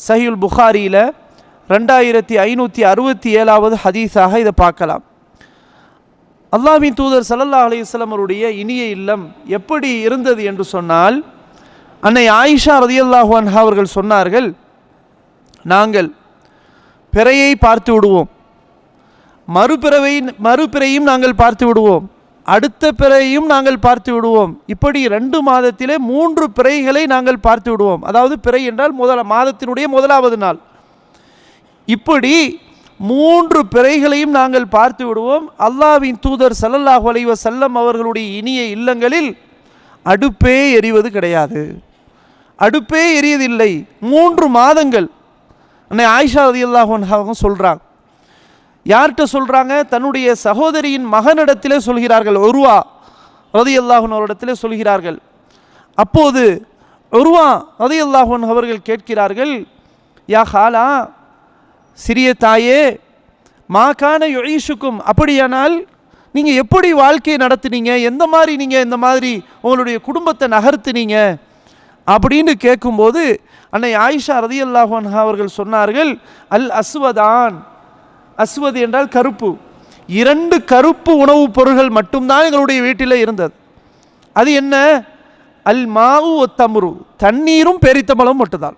சஹீஹுல் புகாரியில் 2567வது ஹதீஸாக இதை பார்க்கலாம். அல்லாஹ்வின் தூதர் ஸல்லல்லாஹு அலைஹி வஸல்லம் அவருடைய இனிய இல்லம் எப்படி இருந்தது என்று சொன்னால், அன்னை ஆயிஷா ரலியல்லாஹு அன்ஹா அவர்கள் சொன்னார்கள், நாங்கள் பிறையை பார்த்து விடுவோம், மறுபிறையும் நாங்கள் பார்த்து விடுவோம், அடுத்த பிறையும் நாங்கள் பார்த்து விடுவோம். இப்படி 2 மாதத்திலே 3 பிறைகளை நாங்கள் பார்த்து விடுவோம். அதாவது பிறை என்றால் மாதத்தினுடைய முதலாவது நாள். இப்படி 3 பிறைகளையும் நாங்கள் பார்த்து விடுவோம். அல்லாஹ்வின் தூதர் ஸல்லல்லாஹு அலைஹி வஸல்லம் அவர்களுடைய இனிய இல்லங்களில் அடுப்பே எரிவது கிடையாது, அடுப்பே எரியதில்லை. 3 மாதங்கள். அன்னை ஆயிஷா ரலியல்லாஹு அன்ஹா சொல்றாங்க. யார்கிட்ட சொல்றாங்க? தன்னுடைய சகோதரியின் மகனிடத்திலே சொல்கிறார்கள், உர்வா ரலியல்லாஹு அன்ஹு அவரிடத்திலே சொல்கிறார்கள். அப்போது உர்வா ரலியல்லாஹு அன்ஹு அவர்கள் கேட்கிறார்கள், யா ஹாலா, சிறிய தாயே, மாகான யுஈஷுக்கும், அப்படியானால் நீங்கள் எப்படி வாழ்க்கையை நடத்துனீங்க, எந்த மாதிரி நீங்கள் இந்த மாதிரி உங்களுடைய குடும்பத்தை நகர்த்துனீங்க அப்படின்னு கேட்கும்போது அன்னை ஆயிஷா ரலியல்லாஹு அன்ஹா அவர்கள் சொன்னார்கள், அல் அஸ்வதான், அஸ்வது என்றால் கருப்பு, 2 கருப்பு உணவுப் பொருள்கள் மட்டும்தான் எங்களுடைய வீட்டில் இருந்தது. அது என்ன? அல் மாவு ஒத்தமுரு, தண்ணீரும் பேரித்தம்பழம் மட்டும்தான்.